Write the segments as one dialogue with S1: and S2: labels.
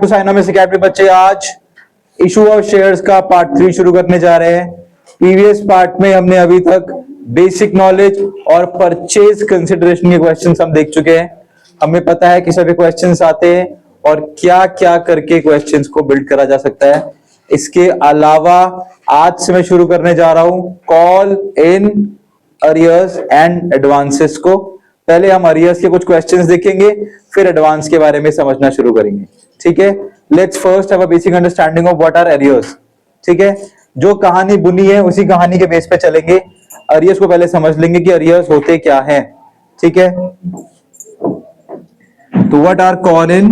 S1: साइनोमिक्स academy बच्चे आज issue of shares का पार्ट 3 शुरू करने जा रहे हैं। प्रीवियस पार्ट में हमने अभी तक बेसिक नॉलेज और परचेज कंसिडरेशन के क्वेश्चंस हम देख चुके हैं। हमें पता है कि सभी क्वेश्चंस आते हैं और क्या क्या करके क्वेश्चंस को बिल्ड करा जा सकता है। इसके अलावा आज से मैं शुरू करने जा रहा हूं call in arrears and advances को। पहले हम अरियर्स के कुछ क्वेश्चंस देखेंगे, फिर एडवांस के बारे में समझना शुरू करेंगे। ठीक है, let's first have a basic understanding of what are arrears. ठीक है, जो कहानी बुनी है उसी कहानी के बेस पे चलेंगे। अरियर्स को पहले समझ लेंगे कि अरियर्स होते क्या हैं। ठीक है, तो what are calls in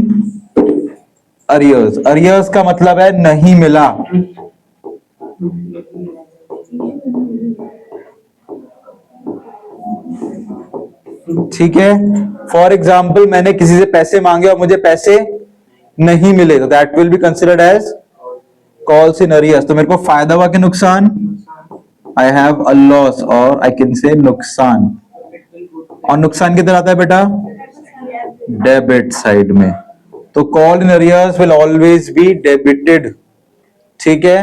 S1: arrears. Arrears का मतलब है नहीं मिला। ठीक है, फॉर एग्जाम्पल मैंने किसी से पैसे मांगे और मुझे पैसे नहीं मिले तो that will be considered as calls in arrears. तो मेरे को फायदा हुआ कि नुकसान? आई हैव अ लॉस और आई कैन से नुकसान। और नुकसान किधर आता है बेटा? डेबिट साइड में। तो call in arrears will always be debited. ठीक है,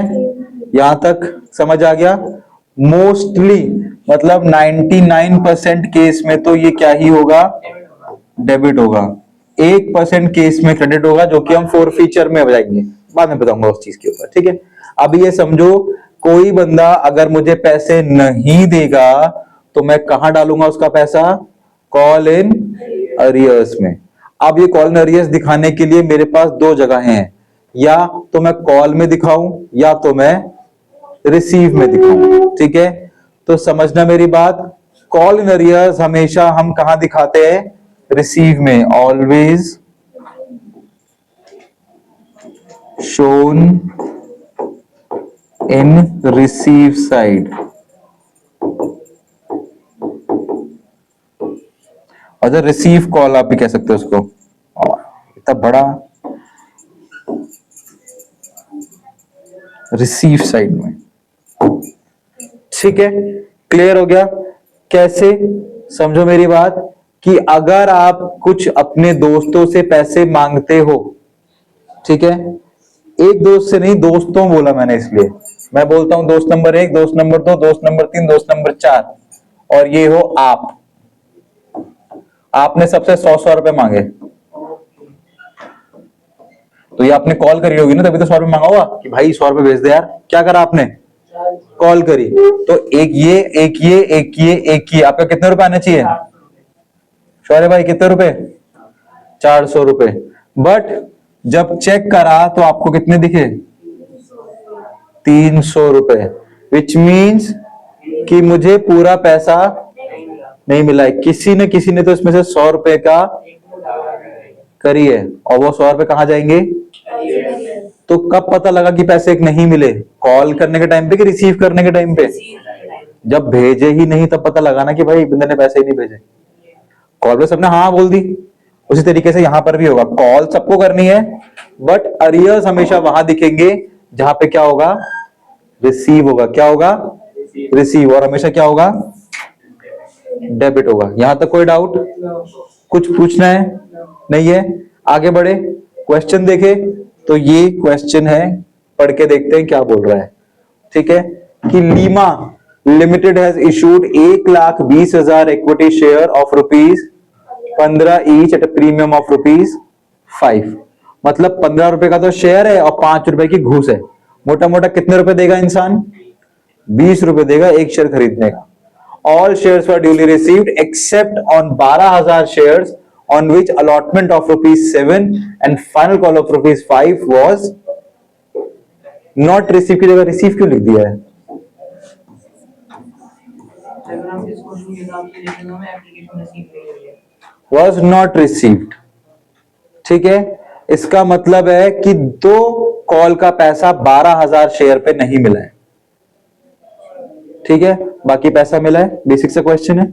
S1: यहां तक समझ आ गया? मोस्टली मतलब 99% केस में तो ये क्या ही होगा? डेबिट होगा। 1% केस में क्रेडिट होगा, जो कि हम फोर फीचर में बताएंगे, बाद में बताऊंगा उस चीज के ऊपर। ठीक है, अभी ये समझो, कोई बंदा अगर मुझे पैसे नहीं देगा तो मैं कहां डालूंगा उसका पैसा? कॉल इन अरियर्स में। अब ये कॉल इन अरियर्स दिखाने के लिए मेरे पास दो जगह हैं, या तो मैं कॉल में दिखाऊं या तो मैं रिसीव में दिखाऊं। ठीक है, तो समझना मेरी बात, कॉल इन अरियर्स हमेशा हम कहां दिखाते हैं? रिसीव में। Always shown in receive side. अगर रिसीव कॉल आप भी कह सकते हो उसको, इतना बड़ा रिसीव साइड में। ठीक है, क्लियर हो गया? कैसे? समझो मेरी बात कि अगर आप कुछ अपने दोस्तों से पैसे मांगते हो, ठीक है, एक दोस्त से नहीं, दोस्तों बोला मैंने, इसलिए मैं बोलता हूं दोस्त नंबर 1, दोस्त नंबर 2, दोस्त नंबर 3, दोस्त नंबर 4, और ये हो आप। आपने सबसे 100 रुपए मांगे तो ये आपने कॉल करी होगी ना, तभी तो 100 रुपए मांगा होगा कि भाई 100 रुपए भेज दे यार। क्या करा आपने? कॉल करी। तो एक ये, एक ये, एक ये, एक ये, आपका कितने रुपए आने चाहिए? शौर्य भाई कितने रुपए? 400 रुपए। बट जब चेक करा तो आपको कितने दिखे? 300 रुपए। विच मीन्स कि मुझे पूरा पैसा नहीं मिला है। किसी ने तो इसमें से 100 रुपए का करी है, और वो 100 रुपए कहां जाएंगे? तो कब पता लगा कि पैसे नहीं मिले? कॉल करने के टाइम पे कि रिसीव करने के टाइम पे? जब भेजे ही नहीं तब पता लगा ना कि भाई बंदे ने पैसे ही नहीं भेजे। कॉल पे सबने हाँ बोल दी, उसी तरीके से यहां पर भी होगा। कॉल सबको करनी है, बट अरियर्स हमेशा वहां दिखेंगे जहां पे क्या होगा? रिसीव होगा। क्या होगा? रिसीव। और हमेशा क्या होगा? डेबिट होगा। यहां तक कोई डाउट? कुछ पूछना है? नहीं है? आगे बढ़े, क्वेश्चन देखे। तो ये क्वेश्चन है, पढ़ के देखते हैं क्या बोल रहा है। ठीक है, कि Lima limited has issued 1,20,000 equity share of ₹15 each at a premium of ₹5। मतलब 15 रुपए का तो शेयर है और 5 रुपए की घूस है। मोटा मोटा कितने रुपए देगा इंसान? 20 रुपए देगा एक शेयर खरीदने का। All shares were duly received except on 12,000 shares on which allotment of ₹7 and final call of ₹5 was not received की जगह रिसीव क्यों लिख दिया है? was not received। ठीक है, इसका मतलब है कि 2 कॉल का पैसा 12,000 शेयर पे नहीं मिला है। ठीक है, बाकी पैसा मिला है। बेसिक सा क्वेश्चन है।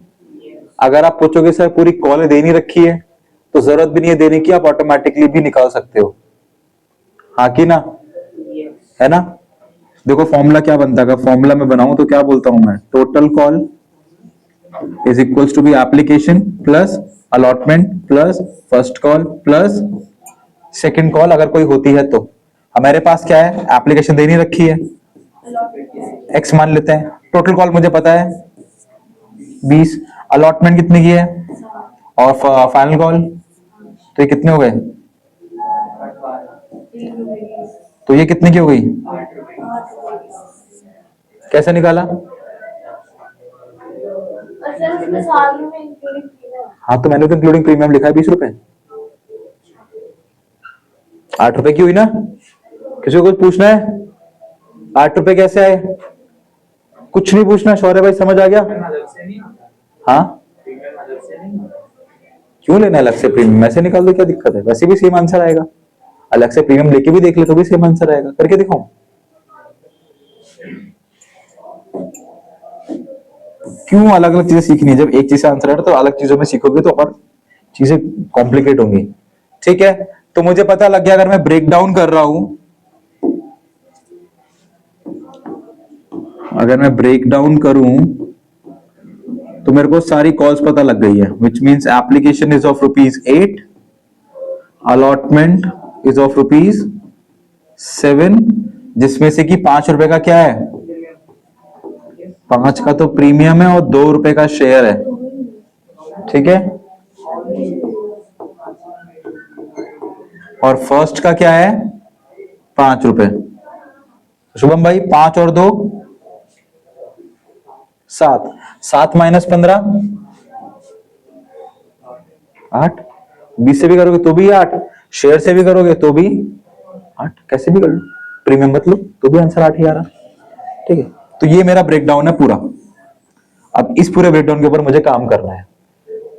S1: अगर आप पूछोगे सर पूरी कॉल देनी रखी है तो जरूरत भी नहीं है देने की, आप ऑटोमेटिकली भी निकाल सकते हो। हाँ कि ना? है ना? देखो फॉर्मूला क्या बनता है, फॉर्मूला में बनाऊं तो क्या बोलता हूं मैं? Total call is equals to be application plus allotment plus first call plus second call अगर कोई होती है तो हमारे पास क्या है, एप्लीकेशन दे नहीं रखी है, एक्स मान लेते हैं। टोटल कॉल मुझे पता है 20, अलॉटमेंट कितने की है और फाइनल कॉल, तो ये कितने हो गए, तो ये कितने की हो गई, कैसे निकाला? हाँ तो मैंने तो इंक्लूडिंग प्रीमियम लिखा है 20 रुपए, 8 रुपए की हुई ना। किसी को कुछ पूछना है? 8 रुपए कैसे आए? कुछ नहीं पूछना, शौर्य भाई समझ आ गया? हाँ क्यों लेना अलग से प्रीमियम, ऐसे निकाल दो, क्या दिक्कत है, वैसे भी सेम आंसर आएगा। अलग से प्रीमियम लेके भी देख ले तो भी सेम आंसर आएगा। करके दिखाऊं? क्यों अलग अलग चीजें सीखनी है? जब एक चीज से आंसर आएगा तो अलग चीजों में सीखोगे तो और चीजें कॉम्प्लिकेट होंगी। ठीक है, तो मुझे पता लग गया अगर मैं ब्रेक डाउन कर रहा हूं, अगर मैं ब्रेक डाउन करूं तो मेरे को सारी कॉल्स पता लग गई है, which means application is of ₹8, allotment is of ₹7, जिसमें से कि 5 रुपए का क्या है, 5 का तो प्रीमियम है और 2 रुपए का शेयर है। ठीक है, और फर्स्ट का क्या है 5 रुपए। शुभम भाई 5 और 2 7, 7 माइनस 15 8, 20 से भी करोगे तो भी 8, शेयर से भी करोगे तो भी 8, कैसे भी कर लो, प्रीमियम मत लो तो भी आंसर 8 ही आ रहा। ठीक है, तो ये मेरा ब्रेकडाउन है पूरा। अब इस पूरे ब्रेकडाउन के ऊपर मुझे काम करना है।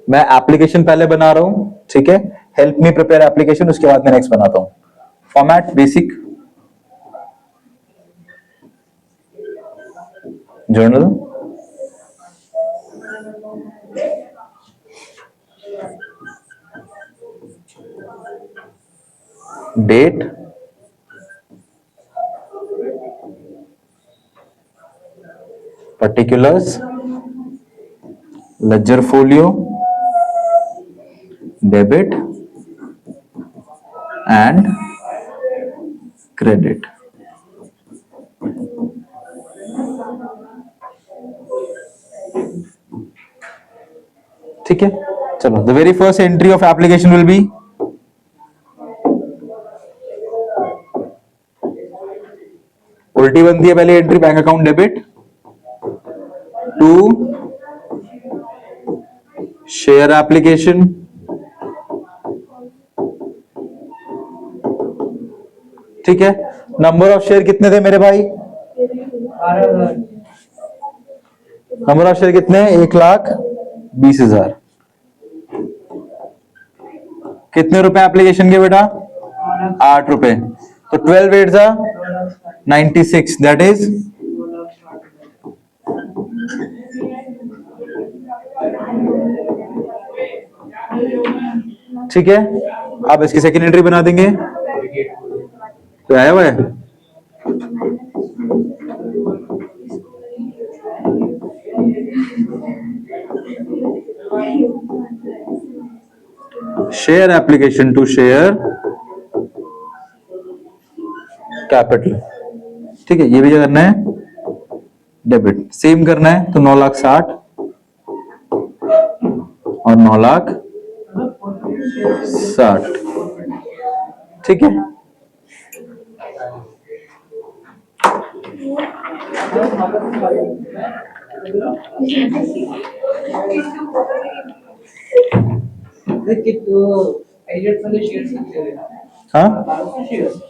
S1: मैं एप्लीकेशन पहले बना रहा हूं, ठीक है, हेल्प मी प्रिपेयर एप्लीकेशन, उसके बाद मैं नेक्स्ट बनाता हूं। Format basic journal, date, particulars, ledger folio, debit and credit। ठीक है, चलो the very first entry of application will be उल्टी बनती है पहले entry, bank account debit to share application, ठीक है। नंबर ऑफ शेयर कितने थे मेरे भाई? नंबर ऑफ शेयर कितने? 1,20,000। कितने रुपए एप्लीकेशन के बेटा? 8 रुपए। तो 12 8 जा 96, दैट इज ठीक है। अब इसकी सेकेंड एंट्री बना देंगे, तो आया हुआ है share application to share capital. ठीक है, ये भी करना है, डेबिट सेम करना है, तो 9,60,000 और 9,60,000। ठीक है, हाँ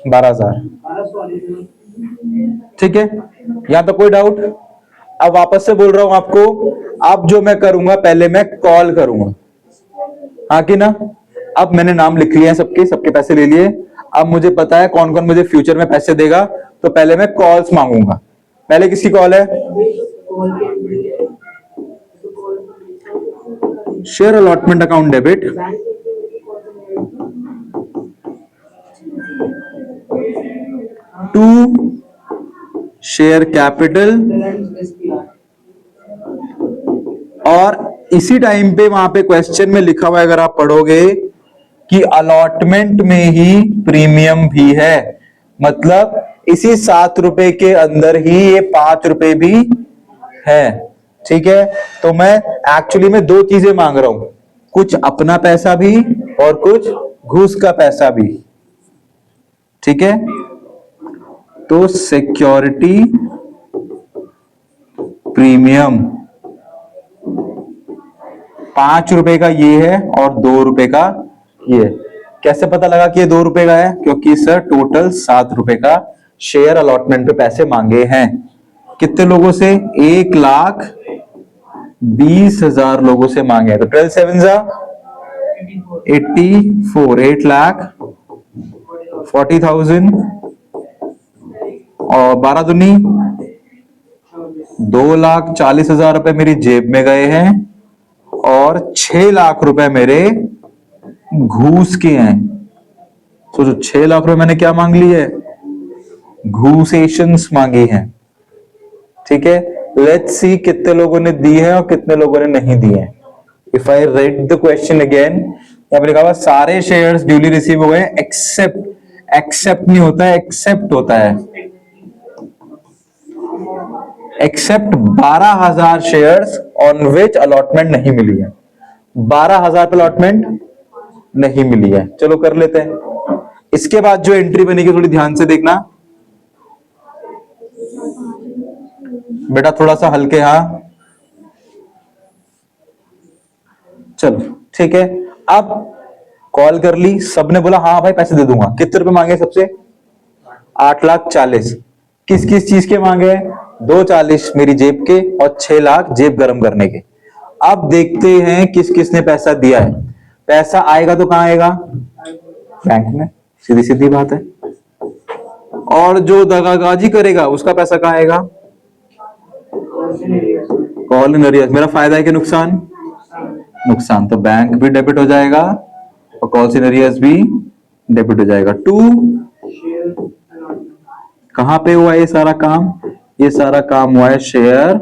S1: 12,000। ठीक है, यहां तक कोई डाउट? अब वापस से बोल रहा हूं आपको, अब जो मैं करूंगा पहले मैं कॉल करूंगा, हाँ कि ना। अब मैंने नाम लिख लिया है सबके, सबके पैसे ले लिए। अब मुझे पता है कौन कौन मुझे फ्यूचर में पैसे देगा, तो पहले मैं कॉल्स मांगूंगा। पहले किसकी कॉल है? Share allotment account debit to share capital, और इसी टाइम पे वहां पे क्वेश्चन में लिखा हुआ है, अगर आप पढ़ोगे कि अलॉटमेंट में ही प्रीमियम भी है, मतलब इसी 7 रुपए के अंदर ही ये 5 रुपए भी है। ठीक है, तो मैं एक्चुअली में दो चीजें मांग रहा हूं, कुछ अपना पैसा भी और कुछ घूस का पैसा भी। ठीक है, तो सिक्योरिटी प्रीमियम 5 रुपए का ये है और 2 रुपए का ये। कैसे पता लगा कि ये 2 रुपए का है? क्योंकि सर टोटल 7 रुपए का शेयर अलॉटमेंट पे पैसे मांगे हैं। कितने लोगों से? 1,20,000 लोगों से मांगे हैं। तो 12 7 84, 8,40,000 और 12 दूनी 2,40,000 रुपए मेरी जेब में गए हैं और 6 लाख रुपए मेरे घूस के हैं। सोचो 6 लाख रुपए मैंने क्या मांग ली है? घूसेशंस मांगी हैं। ठीक है, लेट्स सी कितने लोगों ने दी है और कितने लोगों ने नहीं दी है। If I read the question again, यहां पर लिखा हुआ सारे शेयर्स ड्यूली रिसीव हो गए एक्सेप्ट नहीं होता है, एक्सेप्ट होता है। Except 12,000 shares on which allotment नहीं मिली है। 12,000 पे अलॉटमेंट नहीं मिली है। चलो कर लेते हैं। इसके बाद जो एंट्री बनेगी थोड़ी ध्यान से देखना बेटा, थोड़ा सा हल्के। हाँ चलो ठीक है, अब कॉल कर ली, सबने बोला हाँ भाई पैसे दे दूंगा। कितने रुपए मांगे सबसे? 8,40,000। किस किस चीज के मांगे? 2,40,000 मेरी जेब के और 6 लाख जेब गरम करने के। अब देखते हैं किस किसने पैसा दिया है। पैसा आएगा तो कहां आएगा? बैंक में, सीधी सीधी बात है। और जो दगाबाजी करेगा उसका पैसा कहां आएगा? Call in arrears. मेरा फायदा है कि नुकसान? नुकसान। तो बैंक भी डेबिट हो जाएगा और कॉल्स इन अरियर्स भी डेबिट हो जाएगा। टू कहां पे हुआ ये सारा काम? ये सारा काम हुआ है शेयर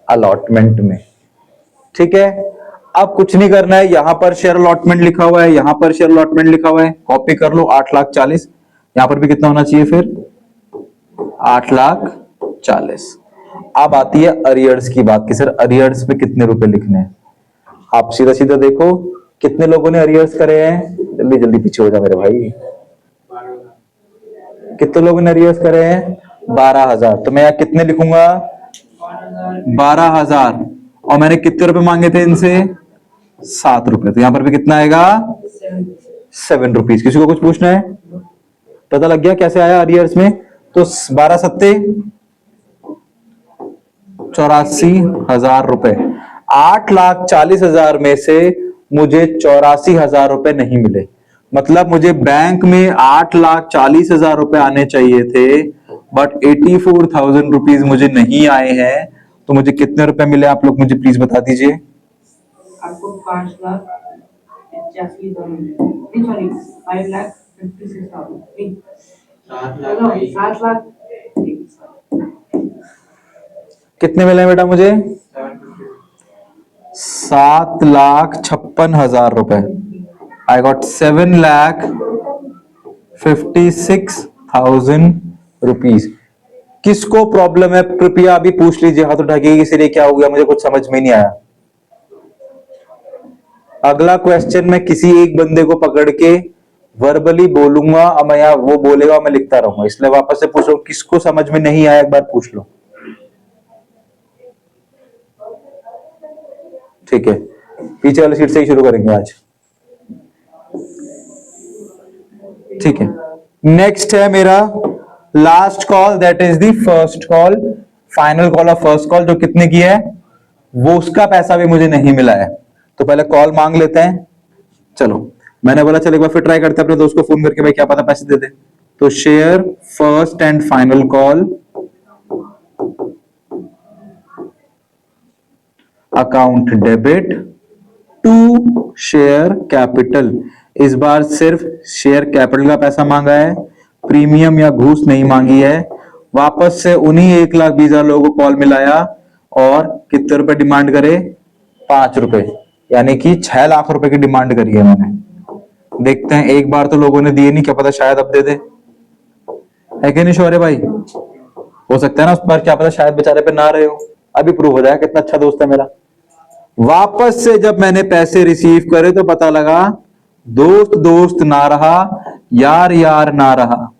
S1: अलॉटमेंट में। ठीक है, अब कुछ नहीं करना है। यहां पर शेयर अलॉटमेंट लिखा हुआ है, यहां पर शेयर अलॉटमेंट लिखा हुआ है, कॉपी कर लो। 8,40,000 यहां पर भी कितना होना चाहिए फिर? 8,40,000। अब आती है अरियर्स की बात कि सर अरियर्स में कितने रुपए लिखने हैं। आप सीधा सीधा देखो कितने लोगों ने अरियर्स करे हैं। जल्दी जल्दी पीछे हो जा मेरे भाई। कितने लोगों ने अरियर्स करे हैं? 12,000। तो मैं यहां कितने लिखूंगा? 12,000। और मैंने कितने रुपए मांगे थे इनसे? 7 रुपए। तो यहां पर भी कितना आएगा? 7 रुपीज। किसी को कुछ पूछना है? पता लग गया कैसे आया अरियर्स में? तो 12 सत्ते 84,000 रुपए। 8,40,000 में से मुझे 84,000 रुपए नहीं मिले। मतलब मुझे बैंक में 8,40,000 रुपए आने चाहिए थे, बट 84,000 रुपीज मुझे नहीं आए हैं। तो मुझे कितने रुपए मिले आप लोग मुझे प्लीज बता दीजिए।
S2: आपको 5,85,000 सॉरी 5,56,000 7 लाख
S1: कितने मिले बेटा मुझे? 7,56,000 रुपए। I got 7,56,000 rupees. किसको प्रॉब्लम है कृपया अभी पूछ लीजिए हाथ उठा के, इसलिए क्या हो गया मुझे कुछ समझ में नहीं आया। अगला क्वेश्चन मैं किसी एक बंदे को पकड़ के वर्बली बोलूंगा और मैं यहाँ वो बोलेगा और मैं लिखता रहूंगा, इसलिए वापस से पूछ रहा हूं किसको समझ में नहीं आया एक बार पूछ लो। ठीक है, पीछे वाली सीट से ही शुरू करेंगे आज। ठीक है, नेक्स्ट है मेरा last call, that is the first call, final call of first call. जो कितने की है वो उसका पैसा भी मुझे नहीं मिला है। तो पहले कॉल मांग लेते हैं। चलो मैंने बोला चल एक बार फिर ट्राई करते हैं अपने दोस्त को फोन करके, भाई क्या पता पैसे दे दे। तो share first and final call account debit to share capital. इस बार सिर्फ शेयर कैपिटल का पैसा मांगा है, प्रीमियम या घूस नहीं मांगी है। वापस से उन्हीं 1,20,000 लोगों को कॉल मिलाया और कितने रुपए डिमांड करे? 5 रुपए, यानी कि 6 लाख रुपए की डिमांड करी है मैंने। देखते हैं, एक बार तो लोगों ने दिए नहीं, क्या पता शायद अब दे दे, है कि नहीं शौर्य भाई? हो सकता है ना उस बार, क्या पता शायद बेचारे पे ना रहे हो। अभी प्रूव हो जाएगा कितना अच्छा दोस्त है मेरा। वापस से जब मैंने पैसे रिसीव करे तो पता लगा दोस्त दोस्त ना रहा, यार यार ना रहा।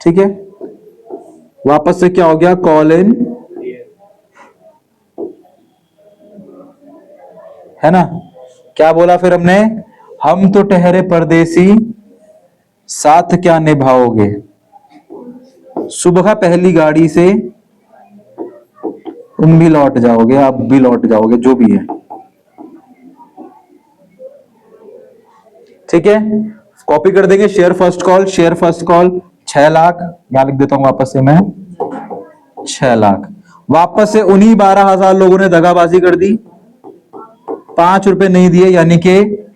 S1: ठीक है, वापस से क्या हो गया, कॉल इन, है ना? क्या बोला फिर हमने, हम तो ठहरे परदेसी साथ क्या निभाओगे, सुबह पहली गाड़ी से तुम भी लौट जाओगे, आप भी लौट जाओगे, जो भी है। ठीक है, कॉपी कर देंगे। Share first call, share first call 6 lakh, यहां लिख देता हूं वापस से मैं 6 लाख। वापस से उन्हीं 12,000 लोगों ने दगाबाजी कर दी, 5 रुपए नहीं दिए, यानी कि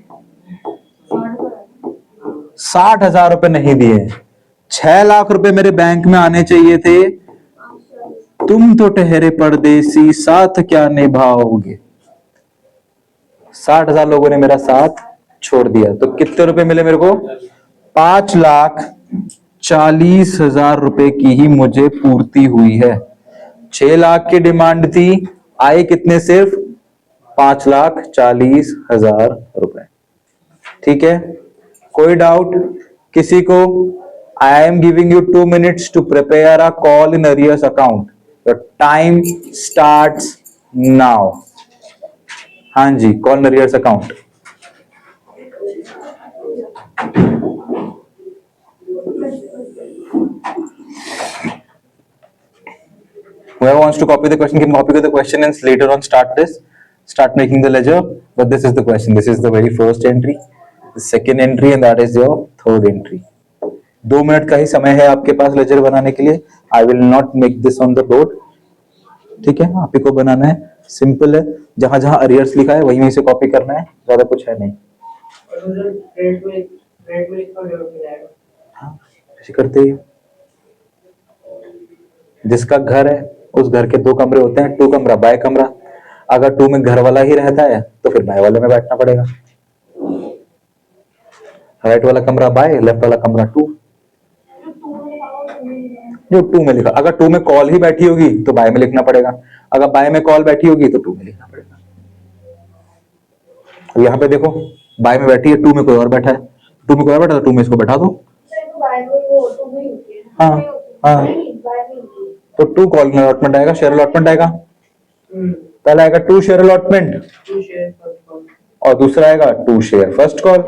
S1: 60,000 रुपए नहीं दिए। 6 लाख रुपए मेरे बैंक में आने चाहिए थे, तुम तो ठहरे परदेसी साथ क्या निभाओगे। 60,000 लोगों ने मेरा साथ छोड़ दिया, तो कितने रुपए मिले मेरे को, 5,40,000 रुपए की ही मुझे पूर्ति हुई है। 6 लाख की डिमांड थी, आए कितने, सिर्फ 5,40,000 रुपए। ठीक है, कोई डाउट किसी को? I am giving you 2 minutes to prepare a call in arrears account, your time starts now. हाँ जी, call in arrears account. Whoever wants to copy the question can copy the question and later on start making the ledger. But this is the question. This is the very first entry, the second entry, and that is your third entry. 2 minute का ही समय है आपके पास laser बनाने के लिए। I will not make this on the board. ठीक है, आप ही को बनाना है, सिंपल है। जहां जहां अरियर्स लिखा है वहीं वहीं से कॉपी करना है, ज्यादा कुछ है नहीं। हाँ, ऐसे करते ही। जिसका घर है उस घर के 2 कमरे होते हैं, 2 कमरा बाय कमरा। अगर 2 में घर वाला ही रहता है तो फिर बाय वाले में बैठना पड़ेगा। राइट वाला कमरा बाय, लेफ्ट वाला कमरा 2। जो 2 में लिखा, अगर 2 में कॉल ही बैठी होगी तो बाय में लिखना पड़ेगा, अगर बाय में कॉल बैठी होगी तो 2 में लिखना पड़ेगा। अब यहाँ पे देखो, बाय में बैठी है, 2 में कोई और बैठा है, 2 में कोई और बैठा है, 2 में इसको बैठा दो। हाँ हाँ, तो 2 कॉल में अलॉटमेंट आएगा, शेयर अलॉटमेंट आएगा। पहला आएगा 2 शेयर अलॉटमेंट और दूसरा आएगा 2 share first call,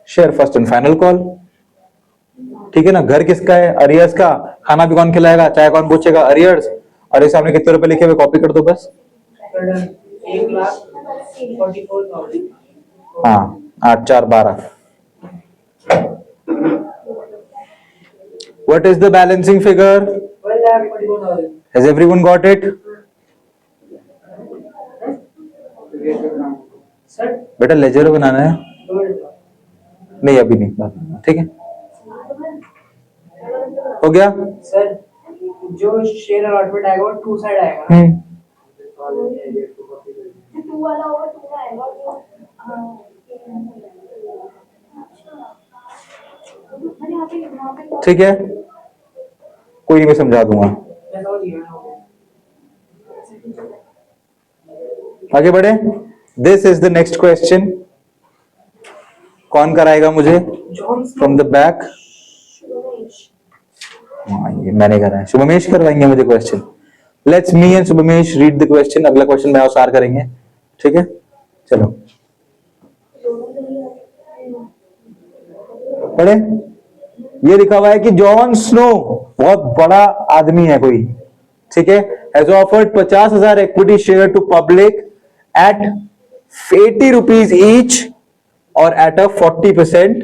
S1: share first and final call. ठीक है ना, घर किसका है, अरियर्स का। खाना भी कौन खिलाएगा, चाय कौन पूछेगा, अरियर्स। और इस सामने कितने रुपए लिखे हुए, कॉपी कर दो बस।
S2: 1,44,000।
S1: हाँ, 8 4 12। What is the balancing figure?
S2: 1,44,000।
S1: Has everyone got it?
S2: Sir
S1: बेटा लेजर बनाना है, नहीं अभी नहीं, बाद में। ठीक है, हो गया।
S2: सर जो शेयर अलॉटमेंट आएगा वो 2 साइड आएगा।
S1: ठीक है, कोई नहीं, मैं समझा दूंगा। आगे बढ़े। This is the next question. कौन कराएगा मुझे फ्रॉम द बैक? ये मैंने करा है, शुभमेश करवाएंगे मुझे question. Let's me and Shubhmesh read the question. अगला क्वेश्चन मैं और सार करेंगे। ठीक है, चलो पढ़े। ये लिखा हुआ है कि जॉन स्नो, बहुत बड़ा आदमी है कोई, ठीक है, has offered 50,000 equity share to public at 80 rupees each और एट अ 40%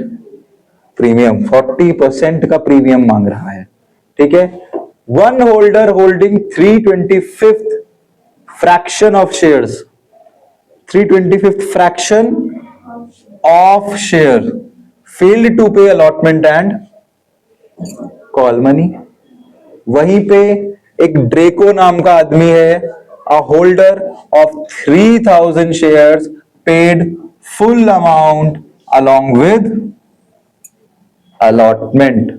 S1: प्रीमियम। 40% का प्रीमियम मांग रहा है। ठीक है, one holder holding 325th fraction of shares, 325th fraction of share failed to pay allotment and call money. वहीं पे एक ड्रेको नाम का आदमी है, a holder of 3,000 shares paid full amount along with allotment।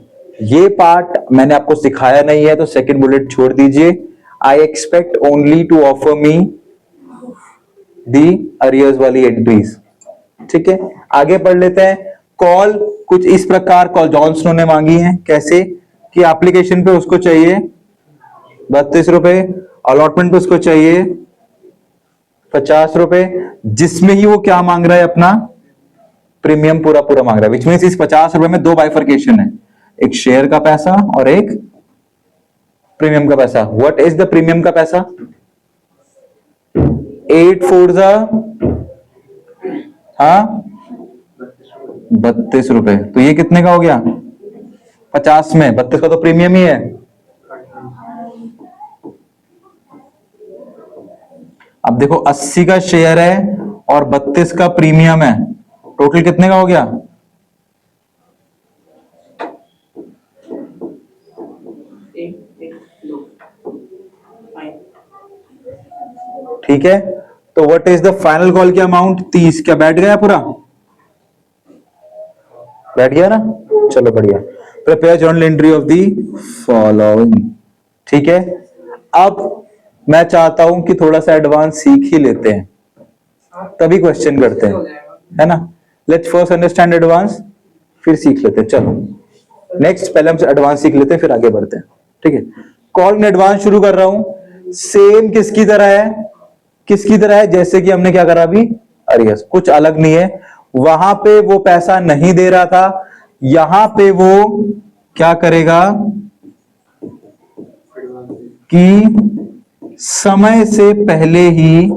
S1: ये पार्ट मैंने आपको सिखाया नहीं है तो सेकंड बुलेट छोड़ दीजिए। I expect only to offer me the arrears वाली एंट्रीज। ठीक है, आगे पढ़ लेते हैं। कॉल कुछ इस प्रकार कॉल जॉनस्नो ने मांगी है। कैसे कि एप्लीकेशन पे उसको चाहिए 32 रुपए, अलॉटमेंट पे उसको चाहिए 50 रुपए, जिसमें ही वो क्या मांग रहा है, अपना प्रीमियम पूरा पूरा मांग रहा है। विच मीन्स इस 50 रुपए में दो बाइफर्केशन है, एक शेयर का पैसा और एक प्रीमियम का पैसा। व्हाट इज द प्रीमियम का पैसा? 8 4 32 रुपए। तो ये कितने का हो गया? 50 में 32 का तो प्रीमियम ही है। अब देखो 80 का शेयर है और 32 का प्रीमियम है, टोटल कितने का हो गया? ठीक है, तो what is the final call की अमाउंट? 30। क्या बैठ गया पूरा? बैठ गया ना? चलो बढ़िया। Prepare journal entry of the following. ठीक है, अब मैं चाहता हूं कि थोड़ा सा एडवांस सीख ही लेते हैं, तभी क्वेश्चन करते हैं, है ना। लेट्स फर्स्ट अंडरस्टैंड एडवांस, फिर सीख लेते हैं। चलो नेक्स्ट, पहले हम एडवांस सीख लेते हैं फिर आगे बढ़ते हैं। ठीक है, कॉल में एडवांस शुरू कर रहा हूं। सेम किसकी तरह है? किसकी तरह है? जैसे कि हमने क्या करा अभी, अरियर्स, कुछ अलग नहीं है। वहां पे वो पैसा नहीं दे रहा था, यहां पे वो क्या करेगा कि समय से पहले ही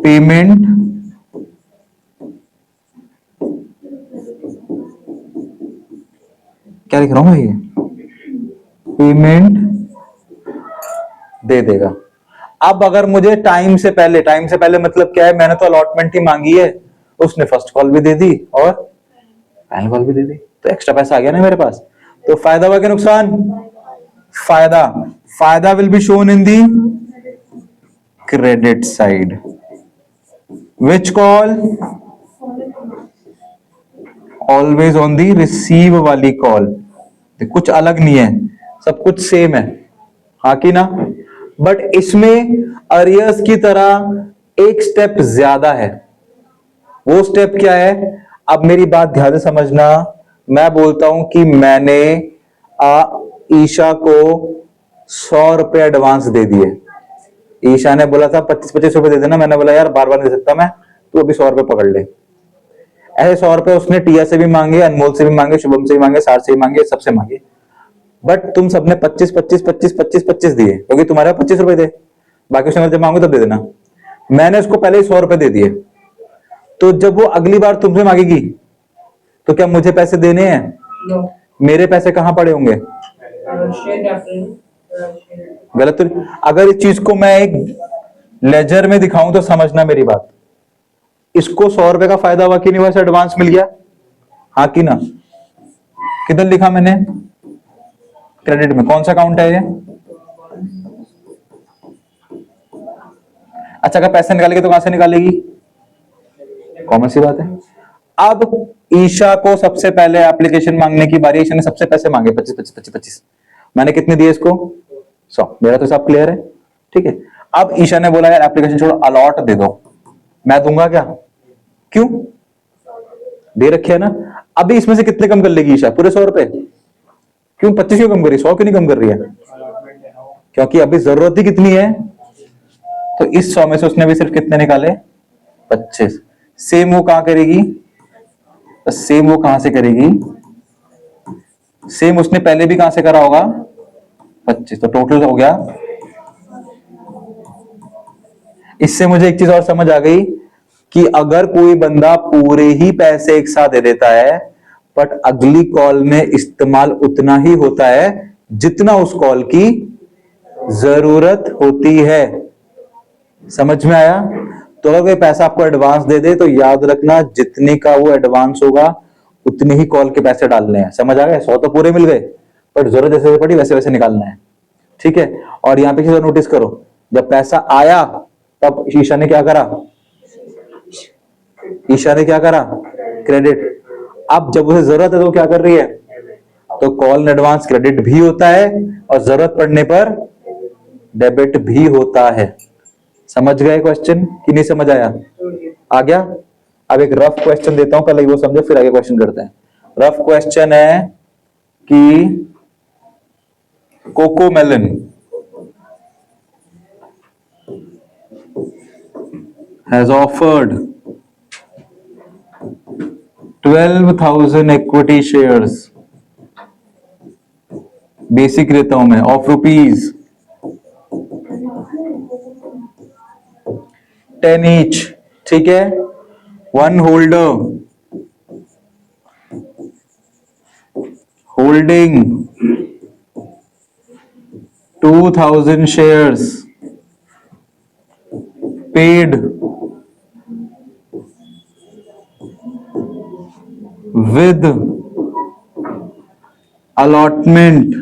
S1: पेमेंट क्या लिख रहा हूं मैं, ये पेमेंट दे देगा। अब अगर मुझे टाइम से पहले मतलब क्या है, मैंने तो अलॉटमेंट ही मांगी है, उसने फर्स्ट कॉल भी दे दी और फाइनल कॉल भी दे दी, तो एक्स्ट्रा पैसा आ गया ना मेरे पास। तो फायदा हुआ कि नुकसान? फायदा will be shown in the credit side. Which call? Always on the receive वाली कॉल। कुछ अलग नहीं है, सब कुछ सेम है, हाँ कि ना। बट इसमें अरियर्स की तरह एक स्टेप ज्यादा है। वो स्टेप क्या है? अब मेरी बात ध्यान से समझना। मैं बोलता हूं कि मैंने ईशा को 100 रुपए एडवांस दे दिए। ईशा ने बोला था 25-25 रुपए दे देना, मैंने बोला यार बार बार नहीं दे सकता मैं, तू अभी 100 रुपए पकड़ ले। ऐसे 100 रुपए उसने टिया से भी मांगे, अनमोल से भी मांगे, शुभम से भी मांगे, सार से भी मांगे, सबसे मांगे। बट तुम सबने 25 दिए, क्योंकि तुम्हारे 25 रुपए थे, बाकी उसने जब मांगो तब दे देना। मैंने उसको पहले ही 100 रुपए दे दिए, तो जब वो अगली बार तुमसे मांगेगी तो क्या मुझे पैसे देने हैं?
S2: No.
S1: मेरे पैसे कहां पड़े होंगे? गलत तो? अगर इस चीज को मैं एक लेजर में दिखाऊं तो समझना मेरी बात। इसको 100 रुपए का फायदा हुआ कि नहीं हुआ? एडवांस मिल गया, हाँ कि ना। किधर लिखा मैंने? क्रेडिट में। कौन सा अकाउंट है ये? अच्छा, अगर पैसे निकालेगी तो कहां से निकालेगी? कॉमन सी बात है। अब ईशा को सबसे पहले एप्लीकेशन मांगने की बारी, ईशा ने सबसे पैसे मांगे 25। मैंने कितने दिए इसको? 100। मेरा तो सब क्लियर है, ठीक है। अब ईशा ने बोला यार एप्लीकेशन छोड़ो, अलॉट दे दो। मैं दूंगा क्या? क्यों? दे रखे है ना। अभी इसमें से कितने कम कर लेगी ईशा? पूरे 100 रुपए। क्यों 25 क्यों कम कर रही है? 100 क्यों नहीं कम कर रही है? क्योंकि अभी जरूरत ही कितनी है, तो इस 100 में से उसने भी सिर्फ कितने निकाले? 25। सेम वो कहां करेगी? तो सेम वो कहां से करेगी? सेम उसने पहले भी कहां से करा होगा? 25। तो टोटल हो गया। इससे मुझे एक चीज और समझ आ गई कि अगर कोई बंदा पूरे ही पैसे एक साथ दे देता है, बट अगली कॉल में इस्तेमाल उतना ही होता है जितना उस कॉल की जरूरत होती है। समझ में आया? तो अगर कोई पैसा आपको एडवांस दे दे तो याद रखना जितने का वो एडवांस होगा उतने ही कॉल के पैसे डालने हैं। समझ आ गए? 100 तो पूरे मिल गए, बट जरूरत जैसे पड़ी वैसे वैसे निकालना है, ठीक है। और यहां पे चीज नोटिस करो, जब पैसा आया तब शीशा ने क्या करा? ईशा ने क्या करा, क्रेडिट। अब जब उसे जरूरत है तो वो क्या कर रही है, तो कॉल इन एडवांस क्रेडिट भी होता है और जरूरत पड़ने पर डेबिट भी होता है। समझ गए क्वेश्चन कि नहीं समझ आया? आ गया। अब एक रफ क्वेश्चन देता हूं, पहले वो समझो फिर आगे क्वेश्चन करते हैं। रफ क्वेश्चन है कि CoComelon has offered 12,000 equity shares, basic रहता हूं मैं, ऑफ रुपीज 10 ईच, ठीक है। One holder holding 2,000 shares paid with allotment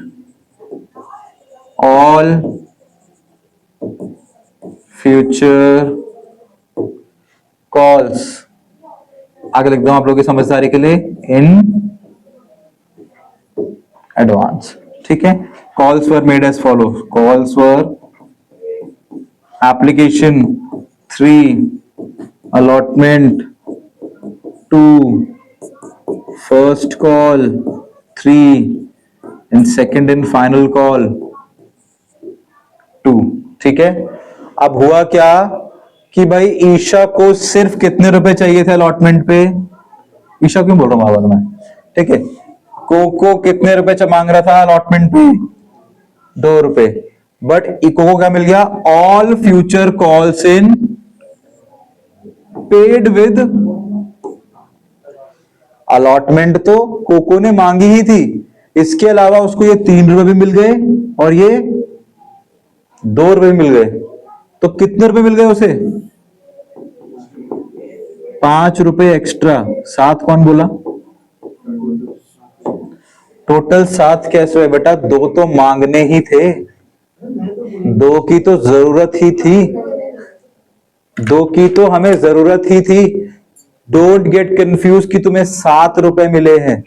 S1: all future calls। आगे लिख दो आप लोगों की समझदारी के लिए, इन एडवांस, ठीक है। Calls were made as follow, calls were application 3, allotment 2, first call 3 and second and final call 2, ठीक है। अब हुआ क्या कि भाई ईशा को सिर्फ कितने रुपए चाहिए थे अलॉटमेंट पे, ईशा क्यों बोल रहा हूं बाद में, ठीक है। कोको कितने रुपए मांग रहा था अलॉटमेंट पे, 2 रुपए, बट इको को क्या मिल गया, all future calls in paid with allotment. तो कोको ने मांगी ही थी, इसके अलावा उसको ये 3 रुपए भी मिल गए और ये 2 रुपए मिल गए, तो कितने रुपए मिल गए उसे, 5 रुपए एक्स्ट्रा। 7 कौन बोला, टोटल 7 कैसे हुए बेटा, 2 तो मांगने ही थे, 2 की तो जरूरत ही थी, 2 की तो हमें जरूरत ही थी। डोंट गेट कंफ्यूज कि तुम्हें 7 रुपए मिले हैं,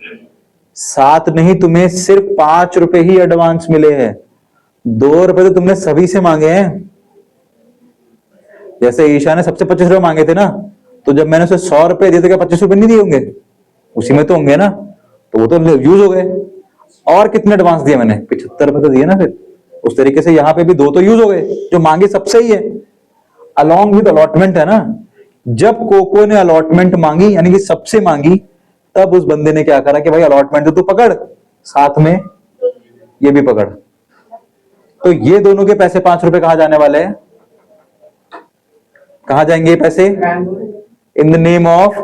S1: 7 नहीं, तुम्हें सिर्फ 5 रुपए ही एडवांस मिले हैं, 2 रुपए तो तुमने सभी से मांगे हैं। जैसे ईशा ने सबसे 25 रुपए मांगे थे ना, तो जब मैंने उसे 100 रुपए दिए तो क्या 25 रुपए नहीं दिए होंगे, उसी में तो होंगे ना, तो वो तो यूज हो गए। और कितने एडवांस दिए मैंने, 75 रुपए तो दिए ना। फिर उस तरीके से यहां पे भी 2 तो यूज हो गए, जो मांगे सबसे ही है, अलॉन्ग विद अलॉटमेंट है ना। जब कोको ने अलॉटमेंट मांगी, यानी कि सबसे मांगी, तब उस बंदे ने क्या करा कि भाई अलॉटमेंट तो तू पकड़, साथ में ये भी पकड़। तो ये दोनों के पैसे 5 रुपए कहां जाने वाले हैं, कहां जाएंगे ये पैसे, in the name of,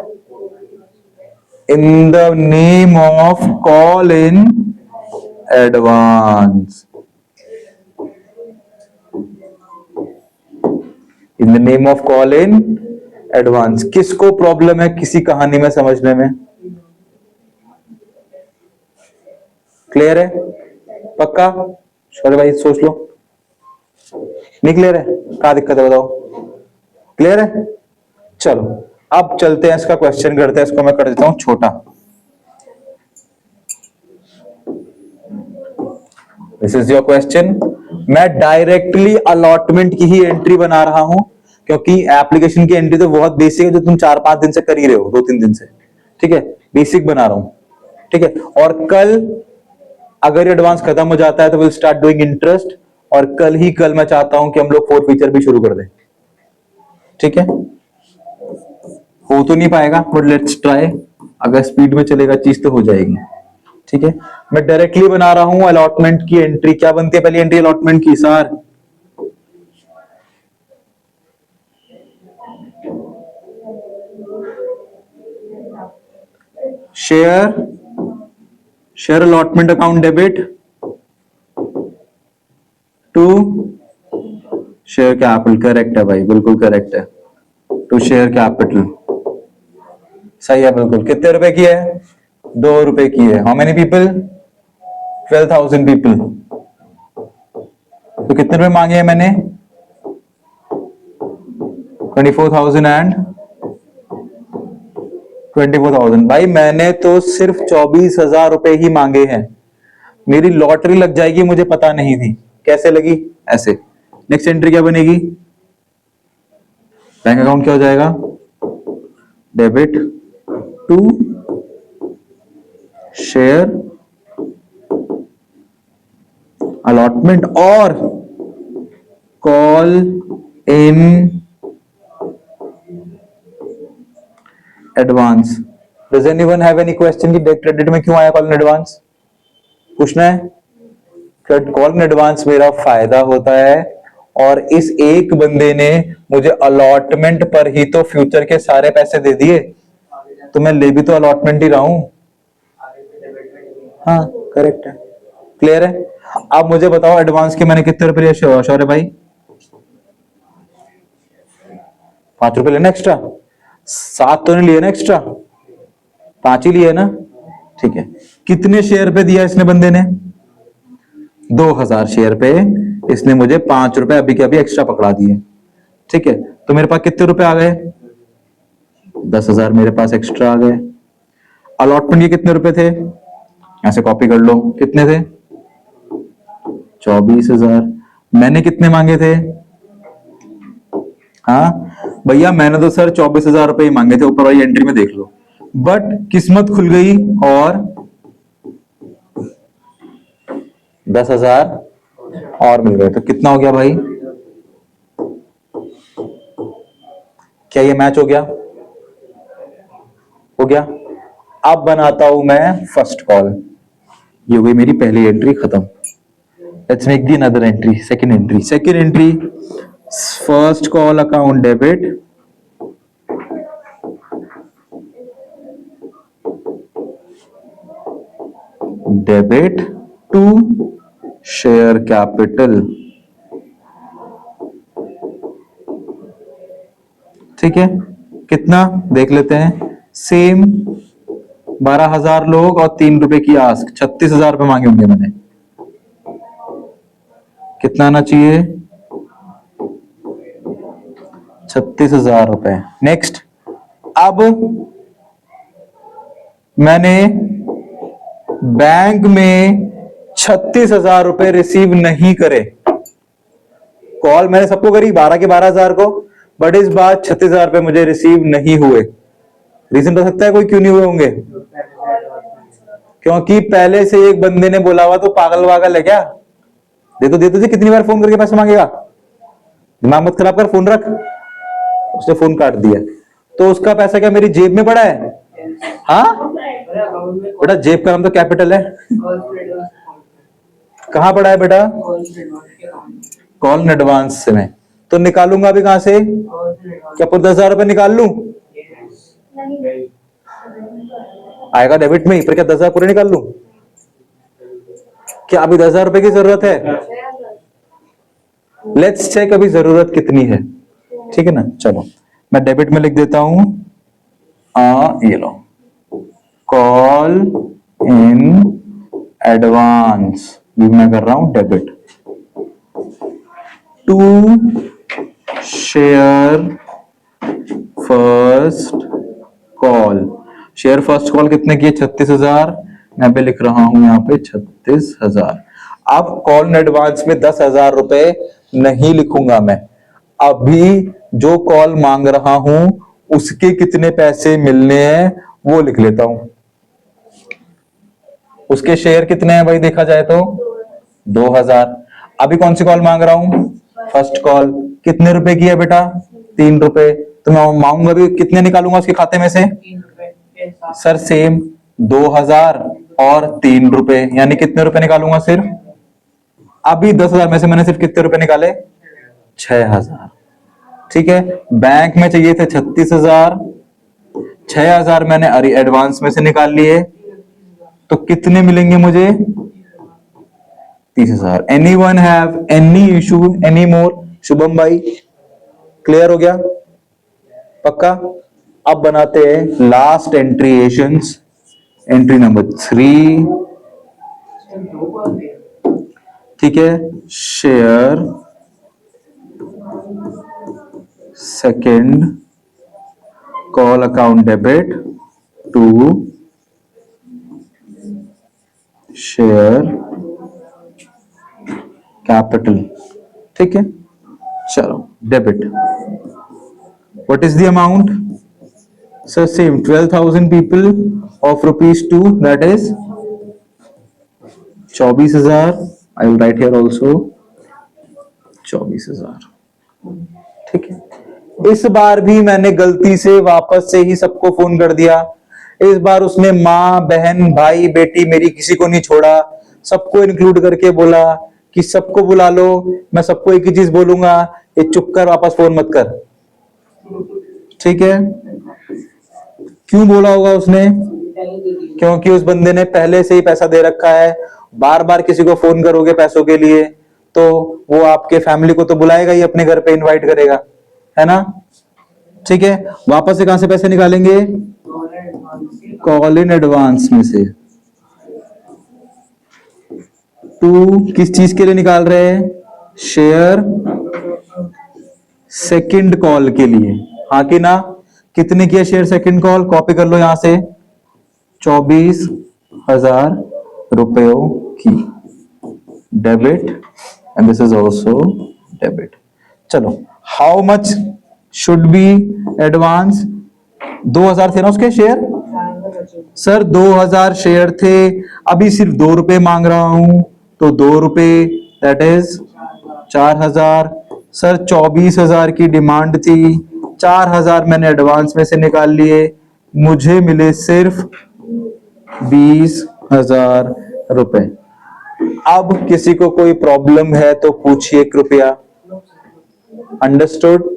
S1: in the name of call in advance, in the name of call in advance. किसको प्रॉब्लम है किसी कहानी में समझने में, क्लियर है, पक्का, शौर्य भाई सोच लो, नहीं क्लियर है, क्या दिक्कत है बताओ, क्लियर है। चलो अब चलते हैं, इसका क्वेश्चन करते हैं, इसको मैं कर देता हूं छोटा। This is your question. मैं डायरेक्टली अलॉटमेंट की ही एंट्री बना रहा हूं, क्योंकि एप्लीकेशन की एंट्री तो बहुत बेसिक है, जो तुम 4-5 दिन से कर ही रहे हो, 2-3 दिन से, ठीक है, बेसिक बना रहा हूं, ठीक है। और कल अगर एडवांस खत्म हो जाता है तो विल स्टार्ट डूइंग इंटरेस्ट, और कल ही कल मैं चाहता हूं कि हम लोग 4 फीचर भी शुरू कर दें, ठीक है। हो तो नहीं पाएगा बट लेट्स ट्राई, अगर स्पीड में चलेगा चीज तो हो जाएगी, ठीक है। मैं डायरेक्टली बना रहा हूं अलॉटमेंट की एंट्री। क्या बनती है पहली एंट्री अलॉटमेंट की, sir share allotment account debit to share capital, correct है भाई, बिल्कुल करेक्ट है, टू शेयर कैपिटल, सही है बिल्कुल। कितने रुपए की है, 2 रुपए की है। How many people, 12,000 people. तो कितने रुपए मांगे हैं मैंने,
S3: 24,000 and
S1: 24,000। भाई मैंने तो सिर्फ 24,000 रुपए ही मांगे हैं, मेरी लॉटरी लग जाएगी, मुझे पता नहीं थी। कैसे लगी? ऐसे। नेक्स्ट एंट्री क्या बनेगी? बैंक अकाउंट क्या हो जाएगा? डेबिट टू शेयर अलॉटमेंट और call in advance. Does anyone have any question कि क्रेडिट में क्यों आया कॉल इन एडवांस? पूछना है? कॉल इन एडवांस मेरा फायदा होता है, और इस एक बंदे ने मुझे अलॉटमेंट पर ही तो फ्यूचर के सारे पैसे दे दिए, तो मैं ले भी तो अलॉटमेंट ही रहा हूं। हाँ करेक्ट है, क्लियर है। अब मुझे बताओ एडवांस के मैंने कितने रुपए लिए शौर्य भाई? 5 रुपए लेना एक्स्ट्रा? 7 तो नहीं लिए ना एक्स्ट्रा, 5 ही लिए ना, ठीक है। कितने शेयर पे दिया इसने बंदे ने? 2,000 शेयर पे इसने मुझे 5 रुपए अभी के अभी एक्स्ट्रा पकड़ा दिए, ठीक है। तो मेरे पास कितने रुपए आ गए? 10,000 मेरे पास एक्स्ट्रा आ गए। अलॉटमेंट के कितने रुपए थे? ऐसे कॉपी कर लो, कितने थे? 24,000। मैंने कितने मांगे थे? हाँ भैया मैंने तो सर 24,000 रुपए ही मांगे थे, ऊपर वाली एंट्री में देख लो। बट किस्मत खुल गई और 10,000 और मिल गए, तो कितना हो गया भाई? क्या ये मैच हो गया? हो गया। अब बनाता हूं मैं फर्स्ट कॉल। ये हो गई मेरी पहली एंट्री खत्म। Let's make the another entry, second entry first call account debit to share capital, ठीक है। कितना देख लेते हैं, सेम 12,000 लोग और 3 रुपए की आस्क, 36,000 रुपए मांगे होंगे मैंने। कितना आना चाहिए? 36,000 रुपए। नेक्स्ट, अब मैंने बैंक में 36,000 रुपए रिसीव नहीं करे। कॉल मैंने सबको करी 12 के 12,000 को, बट इस बार 36,000 रुपए मुझे रिसीव नहीं हुए। रीजन बता सकता है कोई क्यों नहीं हुए होंगे? क्योंकि पहले से एक बंदे ने बोला हुआ तो पागल वागल है क्या? दे तो देते थे, कितनी बार फोन करके पैसे मांगेगा? दिमाग मत खराब कर, फोन रख। उसने फोन काट दिया, तो उसका पैसा क्या मेरी जेब में पड़ा है? हाँ बेटा, जेब का नाम तो कैपिटल है। कहां पड़ा है बेटा? कॉल इन एडवांस में। तो निकालूंगा अभी कहां से? क्या पूरे 10,000 रुपए निकाल लूं? आएगा डेबिट में ही, पर क्या 10,000 पूरे निकाल लूं? क्या अभी 10,000 रुपए की जरूरत है? लेट्स चेक अभी जरूरत कितनी है, ठीक है ना। चलो मैं डेबिट में लिख देता हूं, ये लो, कॉल इन एडवांस मैं कर रहा हूं debit to share first call. Share first call कितने की है? 36,000। मैं भी लिख रहा हूं यहां पे 36,000। अब कॉल इन एडवांस में 10,000 रुपए नहीं लिखूंगा मैं, अभी जो कॉल मांग रहा हूं उसके कितने पैसे मिलने हैं वो लिख लेता हूं। उसके शेयर कितने हैं भाई देखा जाए तो 2,000। अभी कौन सी कॉल मांग रहा हूं? First call. कितने रुपए की है बेटा? 3 रुपए। तो मैं मांगूंगा अभी कितने निकालूंगा उसके खाते में से? सर सेम 2,000 और 3 रुपए, यानी कितने रुपए निकालूंगा? सिर्फ अभी 10,000 में से मैंने सिर्फ कितने रुपए निकाले? 6,000, ठीक है। बैंक में चाहिए थे 36,000, 6,000 मैंने एडवांस में से निकाल लिए, तो कितने मिलेंगे मुझे? 30,000। Anyone have any issue any more? Shubham भाई क्लियर हो गया? पक्का? अब बनाते हैं लास्ट एंट्री, एंट्री नंबर 3, ठीक है। Share second call account debit to share capital. ठीक है, चलो debit. What is the amount? Sir same 12,000 people of ₹2, that is 24,000। I will write here also 24,000। ठीक है, इस बार भी मैंने गलती से वापस से ही सबको फोन कर दिया। इस बार उसने माँ, बहन, भाई, बेटी मेरी किसी को नहीं छोड़ा, सबको इंक्लूड करके बोला कि सबको बुला लो। मैं सबको एक ही चीज बोलूंगा, ये चुप कर, वापस फोन मत कर। ठीक है, क्यों बोला होगा उसने? क्योंकि उस बंदे ने पहले से ही पैसा दे रखा है। बार बार किसी को फोन करोगे पैसों के लिए तो वो आपके फैमिली को तो बुलाएगा ही, अपने घर पे इनवाइट करेगा, है ना? ठीक है, वापस से कहां से पैसे निकालेंगे? कॉल इन एडवांस में से। टू किस चीज के लिए निकाल रहे हैं? शेयर सेकंड कॉल के लिए, हाँ कि ना? कितने किया शेयर सेकंड कॉल? कॉपी कर लो यहां से, 24,000 रुपयों की। Debit and this is also debit. चलो, how much should be advance? 2,000 थे ना उसके शेयर? सर 2,000 शेयर थे, अभी सिर्फ 2 रुपए मांग रहा हूं, तो 2 रुपए दैट इज 4,000। सर 24,000 की डिमांड थी, 4,000 मैंने एडवांस में से निकाल लिए, मुझे मिले सिर्फ 20,000 रुपए। अब किसी को कोई प्रॉब्लम है तो पूछिए कृपया। अंडरस्टूड?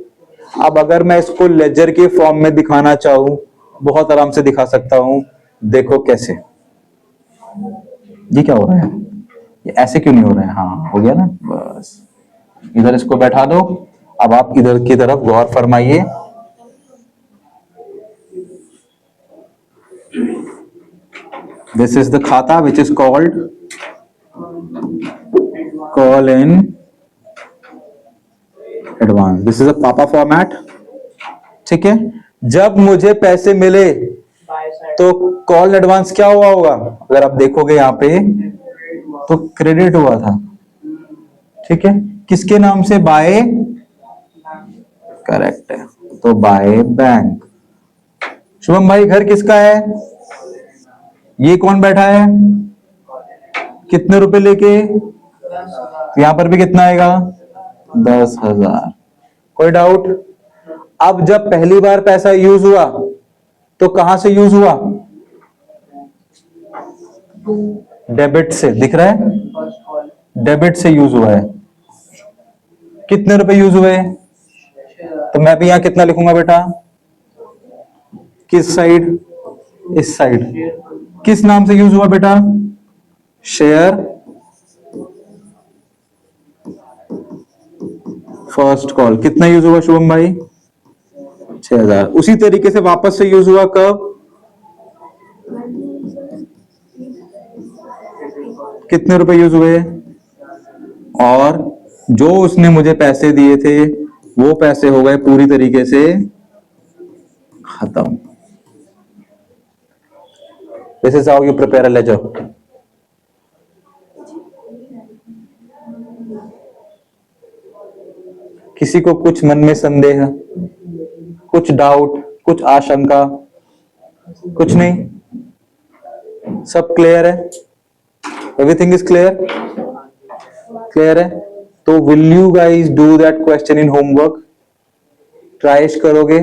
S1: अब अगर मैं इसको लेजर के फॉर्म में दिखाना चाहूं, बहुत आराम से दिखा सकता हूं। देखो कैसे। ये क्या हो रहा है? ये ऐसे क्यों नहीं हो रहा है? हाँ हो गया ना, बस इधर इसको बैठा दो। अब आप इधर की तरफ गौर फरमाइए। दिस इज द खाता which is called call in advance. This is a पापा फॉर्मेट। ठीक है, जब मुझे पैसे मिले तो कॉल एडवांस क्या हुआ होगा? अगर आप देखोगे यहां पे तो क्रेडिट हुआ था। ठीक है, किसके नाम से? बाय, करेक्ट है, तो बाय बैंक। शुभम भाई घर किसका है? ये कौन बैठा है? कितने रुपए लेके? यहां पर भी कितना आएगा? 10,000। कोई डाउट? अब जब पहली बार पैसा यूज हुआ तो कहां से यूज हुआ? डेबिट से। दिख रहा है? डेबिट से यूज हुआ है। कितने रुपए यूज हुए? तो मैं भी यहां कितना लिखूंगा बेटा? किस साइड? इस साइड। किस नाम से यूज हुआ बेटा? Share first call. कितना यूज हुआ शुभम भाई? 6,000। उसी तरीके से वापस से यूज हुआ कब? कितने रुपए यूज हुए? और जो उसने मुझे पैसे दिए थे वो पैसे हो गए पूरी तरीके से खत्म। This is how you prepare a ledger. किसी को कुछ मन में संदेह, कुछ डाउट, कुछ आशंका? कुछ नहीं, सब क्लियर है? Everything is clear? क्लियर है? तो will you guys do that question in homework? Try करोगे?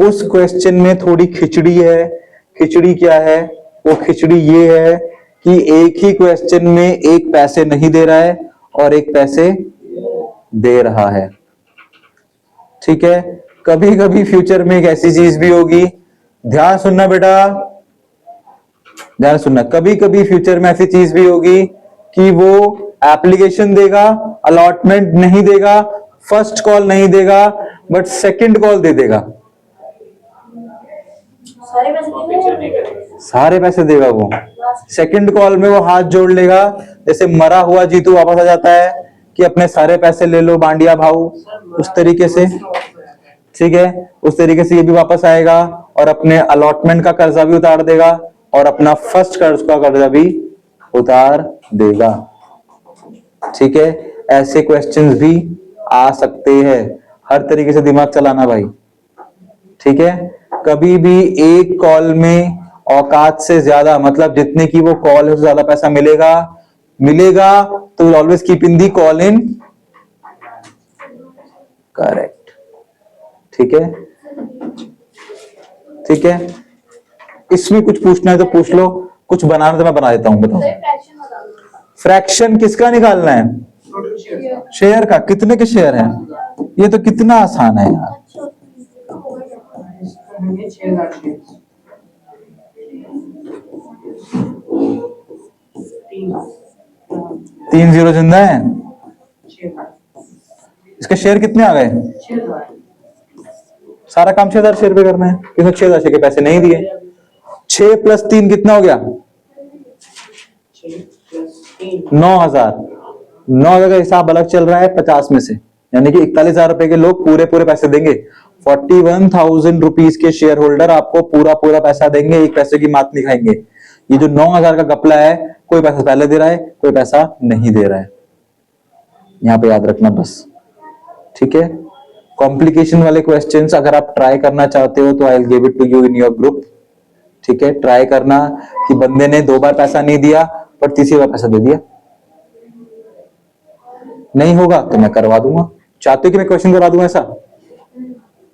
S1: उस क्वेश्चन में थोड़ी खिचड़ी है। खिचड़ी क्या है? वो खिचड़ी ये है कि एक ही क्वेश्चन में एक पैसे नहीं दे रहा है और एक पैसे दे रहा है। ठीक है, कभी कभी फ्यूचर में एक ऐसी चीज भी होगी, ध्यान सुनना बेटा, ध्यान सुनना, कभी कभी फ्यूचर में ऐसी चीज भी होगी कि वो एप्लीकेशन देगा, अलॉटमेंट नहीं देगा, फर्स्ट कॉल नहीं देगा, बट सेकंड कॉल दे देगा। सारे पैसे देगा वो। सेकंड कॉल में वो हाथ जोड़ लेगा, जैसे मरा हुआ जीतू वापस आ जाता है कि अपने सारे पैसे ले लो बांडिया भाऊ, उस तरीके से। ठीक है, उस तरीके से ये भी वापस आएगा और अपने अलॉटमेंट का कर्जा भी उतार देगा और अपना फर्स्ट कर्ज का कर्जा भी उतार देगा। ठीक है, ऐसे क्वेश्चंस भी आ सकते हैं। हर तरीके से दिमाग चलाना भाई। ठीक है, कभी भी एक कॉल में औकात से ज्यादा, मतलब जितने की वो कॉल है उससे ज्यादा पैसा मिलेगा तो always keep in the call in correct. ठीक है, ठीक है, इसमें कुछ पूछना है तो पूछ लो, कुछ बनाना तो मैं बना देता हूं। बताओ फ्रैक्शन किसका निकालना है?
S2: टोटल शेयर
S1: शेयर का। कितने के शेयर हैं? ये तो कितना आसान है यार।
S2: होंगे 6000 शेयर।
S1: 3 जीरो जिंदा है।
S2: 6000
S1: इसके शेयर कितने आ गए?
S2: 6000
S1: सारा काम 6000 शेयर पे करना है, किसने 6000 शेयर के पैसे नहीं दिए। 6 + 3 कितना हो गया?
S2: 6 + 3
S1: 9000। 9000 का हिसाब अलग चल रहा है 50 में से, यानी कि 41,000 रुपए के लोग पूरे पैसे देंगे। 41,000 रुपीज के शेयर होल्डर आपको पूरा पैसा देंगे, एक पैसे की मात नहीं खाएंगे। ये जो 9000 का घपला है, कोई पैसा पहले दे रहा है, कोई पैसा नहीं दे रहा है। यहां पे याद रखना बस। ठीक है, कॉम्प्लिकेशन वाले क्वेश्चंस अगर आप ट्राई करना चाहते हो तो I will give it to you in your group. ठीक है, ट्राई करना कि बंदे ने 2 बार पैसा नहीं दिया पर तीसरी बार पैसा दे दिया। नहीं होगा तो मैं करवा दूंगा। चाहते हो कि मैं क्वेश्चन करवा दूंगा ऐसा?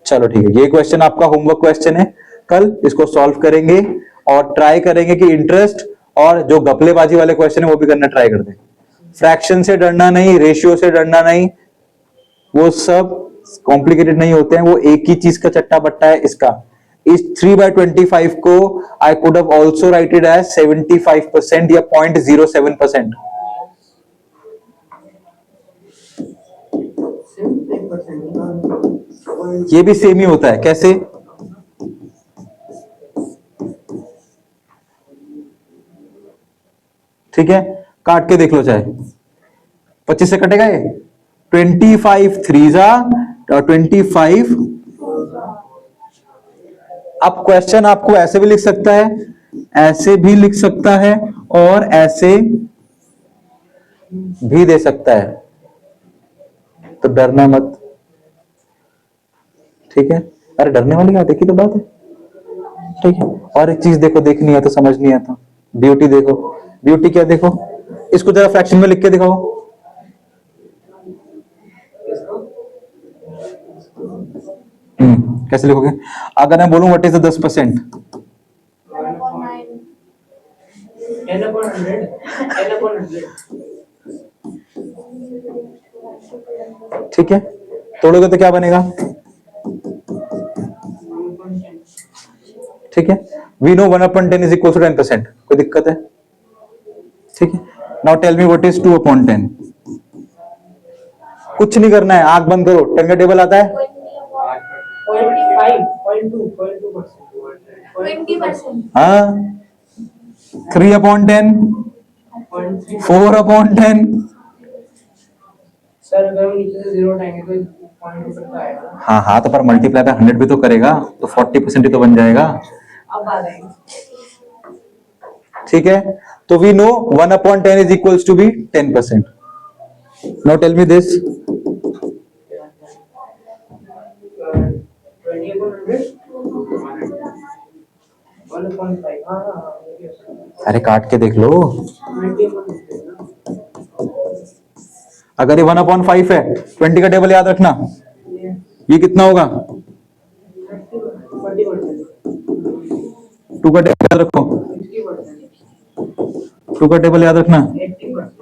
S1: चलो ठीक है, ये क्वेश्चन आपका होमवर्क क्वेश्चन है, कल इसको सॉल्व करेंगे और ट्राई करेंगे कि इंटरेस्ट और जो घपलेबाजी वाले क्वेश्चन है वो भी करना ट्राई करते हैं। फ्रैक्शन से डरना नहीं, रेशियो से डरना नहीं, वो सब कॉम्प्लिकेटेड नहीं होते हैं, वो एक ही चीज का चट्टा बट्टा है। इसका इस 3/25 को I could have also writed as 75% या 0.07%। ये भी सेम ही होता है। कैसे? ठीक है, काट के देख लो, चाहे 25 से कटेगा ये 25 3 और 25। अब क्वेश्चन आपको ऐसे भी लिख सकता है, ऐसे भी लिख सकता है और ऐसे भी दे सकता है, तो डरना मत। ठीक है, अरे डरने वाली क्या, देखी तो बात है। ठीक है, और एक चीज देखो, देखनी है तो समझ नहीं आता, ब्यूटी देखो। ब्यूटी क्या देखो, इसको जरा फ्रैक्शन में लिख के दिखाओ। कैसे लिखोगे? अगर मैं बोलूं व्हाट इज द 10%?
S2: 10/100
S1: ठीक है, तोड़ोगे तो क्या बनेगा? ठीक है, we know 1/10 is equal to 10%। कोई दिक्कत है? ठीक है, now tell me what is 2/10। कुछ नहीं करना है, आंख बंद करो, 10 का टेबल आता है
S2: 0.5
S1: हाँ, 3/10, 4/10।
S2: सर अगर हम नीचे से 0 हटाएंगे तो 0.2 तक आएगा।
S1: हाँ तो पर मल्टीप्लाई बाय 100 भी तो करेगा, तो 40% ही तो बन जाएगा।
S2: अब आ जाएंगे।
S1: ठीक है, तो we know 1/10 is equals to be 10%। Now tell me this.
S2: 20/100 1/5। हाँ
S1: अरे काट के देख लो।
S2: 20/100 ना।
S1: अगर ये 1/5 है, 20 का टेबल याद रखना, ये कितना होगा?
S2: 40%,
S1: 2 का टेबल याद रखो,
S2: 60%,
S1: 2 का टेबल याद रखना।
S2: 80%, 100%।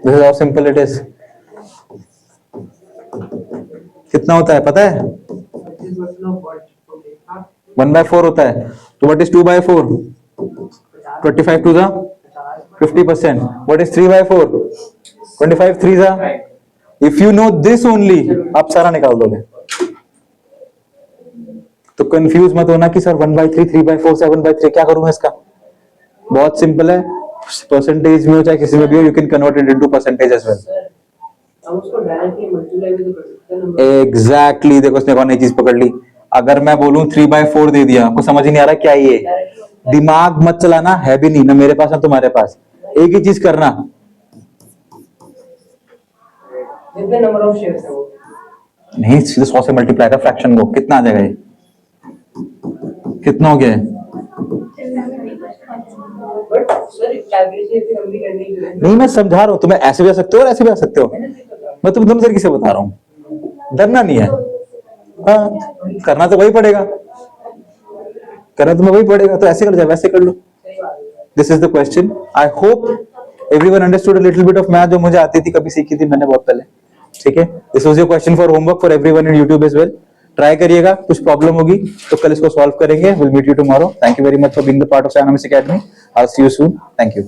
S1: This is how simple it is. कितना होता है पता है? 1/4 होता है, तो what is 2/4? 25 to the 50%. What is 3/4? 25 3 जा। If you know this only, आप सारा निकाल दोगे। तो कंफ्यूज मत होना कि सर 1/3, 3/4, 7/3 क्या करूं मैं इसका। बहुत सिंपल है, परसेंटेज में हो चाहे किसी में भी हो, you can convert it into percentage as well.
S2: हम उसको डायरेक्टली मल्टीप्लाई भी तो कर सकते हैं नंबर।
S1: एग्जैक्टली देखो उसने कौन नई चीज पकड़ ली। अगर मैं बोलूं 3/4 दे दिया, आपको समझ ही नहीं आ रहा क्या ये, दिमाग मत चलाना, है भी नहीं ना मेरे पास ना तुम्हारे पास, एक ही चीज करना,
S2: जितने नंबर ऑफ शेयर्स है वो।
S1: नहीं सीधे 100 से मल्टीप्लाई कर फ्रैक्शन को, कितना आ जाएगा ये, कितना हो गया है?
S2: बट सर कैलकुलेशन इतनी लंबी करने की जरूरत
S1: नहीं मैं समझा रहा हूँ, तुम्हें ऐसे भी आ सकते हो और ऐसे भी आ सकते हो, मैं तुम एकदम तरीके से बता रहा हूँ, डरना नहीं है। हाँ करना तो वही पड़ेगा, करना तुम्हें वही पड़ेगा, तो ऐसे कर जाए वैसे कर लो।
S2: सही बात है।
S1: This is the question. I hope everyone understood a little bit of math, जो मुझे आती थी, कभी सीखी थी मैंने बहुत पहले। ठीक है, this was your question for homework for everyone in YouTube as well. Try करिएगा, कुछ प्रॉब्लम होगी तो कल इसको सॉल्व करेंगे। Will meet you tomorrow. Thank you very much for being the part of Sinomics academy. I will see you soon. Thank you.